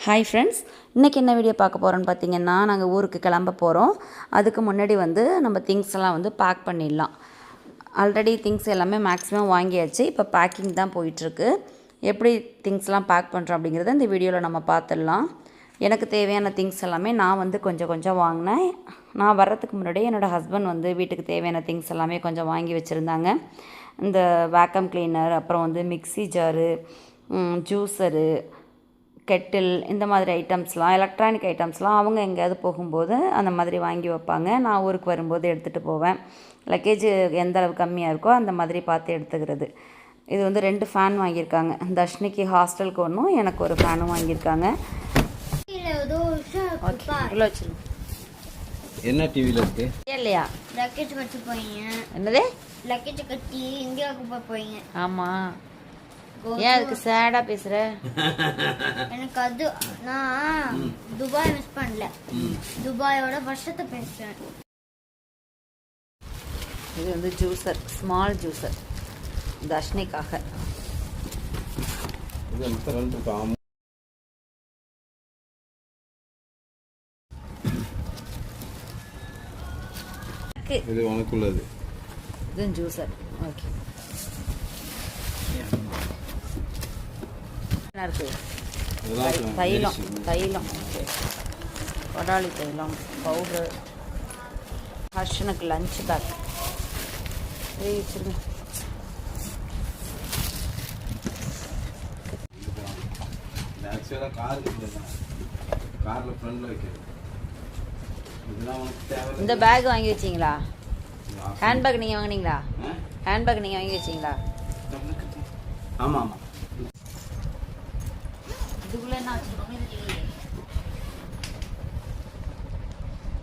Hi friends, இன்றைக்கி என்ன video பார்க்க போகிறோன்னு பார்த்தீங்கன்னா, நாங்கள் ஊருக்கு கிளம்ப போகிறோம். அதுக்கு முன்னாடி நம்ம திங்ஸ் எல்லாம் பேக் பண்ணிடலாம். ஆல்ரெடி திங்ஸ் எல்லாமே மேக்ஸிமம் வாங்கியாச்சு. இப்போ பேக்கிங் தான் போயிட்டுருக்கு. எப்படி திங்ஸ்லாம் பேக் பண்ணுறோம் அப்படிங்கிறத இந்த வீடியோவில் நம்ம பார்த்துடலாம். எனக்கு தேவையான திங்ஸ் எல்லாமே நான் கொஞ்சம் கொஞ்சம் வாங்கினேன். நான் வர்றதுக்கு முன்னாடியே என்னோடய ஹஸ்பண்ட் வீட்டுக்கு தேவையான திங்ஸ் எல்லாமே கொஞ்சம் வாங்கி வச்சுருந்தாங்க. இந்த வேக்கம் கிளீனர், அப்புறம் மிக்ஸி ஜாரு, ஜூஸரு, கெட்டில், இந்த மாதிரி ஐட்டம்ஸ்லாம், எலக்ட்ரானிக் ஐட்டம்ஸ்லாம் அவங்க எங்கேயாவது போகும்போது அந்த மாதிரி வாங்கி வைப்பாங்க. நான் ஊருக்கு வரும்போது எடுத்துகிட்டு போவேன். லக்கேஜ் எந்த அளவு கம்மியாக இருக்கோ அந்த மாதிரி பார்த்து எடுத்துக்கிறது. இது 2 ஃபேன் வாங்கியிருக்காங்க. தர்ஷினிக்கு ஹாஸ்டலுக்கு ஒன்றும், எனக்கு ஒரு ஃபேனும் வாங்கியிருக்காங்க. என்ன டிவியில் இருக்கு இல்லையா? லக்கேஜ் கட்டி போயிங்க. என்னது? லக்கேஜ் கட்டி இந்தியாவுக்கு போயிங்க. ஆமாம். ஏன் அதுக்கு சேடா பேசுற? எனக்கு அது நான் துபாய் மிஸ் பண்ணல, துபாயோட வருஷத்தை பேசுறேன். இது ஜூஸர், ஸ்மால் ஜூஸர் தர்ஷினிக்காக. இது உனக்குள்ளது. இது ஜூஸர். ஓகே, தைலம், கொடாலி தைலம், பவுடர், ஹர்ஷனுக்கு லஞ்ச் பேக் வச்சுருங்க. இந்த பேக் வாங்கி வச்சிங்களா? ஹேண்ட்பேக் நீங்கள் வாங்கினீங்களா? ஹேண்ட்பேக் நீங்கள் வாங்கி வச்சிங்களா? ஆமாம் ஆமாம். இதுக்குள்ள என்ன வச்சுருக்கோம்?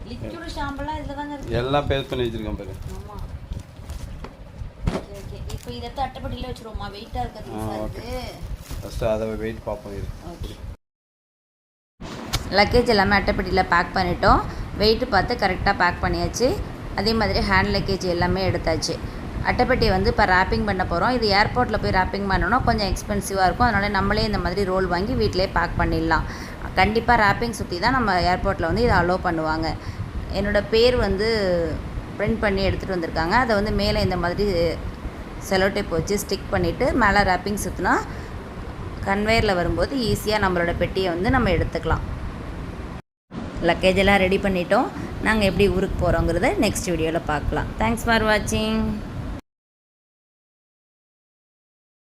லிக்விட் ஷாம்பெல்லாம் இதில் தாங்க இருக்குது. எல்லாம் பேஸ்ட் பண்ணி வச்சுருக்கேன் பாரு. ஆமாம். Okay okay. இப்போ இதை அட்டைப்பட்டியில் வச்சுருவோமா? வெயிட்டாக இருக்கிறது. ஃபஸ்ட்டு அதை வெயிட் பார்ப்போம். ஓகே. லக்கேஜ் எல்லாமே அட்டைப்பட்டியில் பேக் பண்ணிட்டோம். வெயிட்டு பார்த்து கரெக்டாக பேக் பண்ணியாச்சு. அதே மாதிரி ஹேண்ட் லக்கேஜ் எல்லாமே எடுத்தாச்சு. அட்டைப்பட்டி இப்போ ரேப்பிங் பண்ண போகிறோம். இது ஏர்போர்ட்டில் போய் ரேப்பிங் பண்ணணும், கொஞ்சம் எக்ஸ்பென்சிவாக இருக்கும். அதனால் நம்மளே இந்த மாதிரி ரோல் வாங்கி வீட்டிலே பேக் பண்ணிடலாம். கண்டிப்பாக ரேப்பிங் சுற்றி தான் நம்ம ஏர்போர்ட்டில் இதை அலோவ் பண்ணுவாங்க. என்னோடய பேர் பிரிண்ட் பண்ணி எடுத்துகிட்டு வந்திருக்காங்க. அதை மேலே இந்த மாதிரி செலோ டேப் வச்சு ஸ்டிக் பண்ணிவிட்டு மேலே ரேப்பிங் சுற்றினா கன்வேயரில் வரும்போது ஈஸியாக நம்மளோட பெட்டியை நம்ம எடுத்துக்கலாம். லக்கேஜ் எல்லாம் ரெடி பண்ணிட்டோம். நாங்கள் எப்படி ஊருக்கு போகிறோங்கிறத நெக்ஸ்ட் வீடியோவில் பார்க்கலாம். தேங்க்ஸ் ஃபார் வாட்சிங்.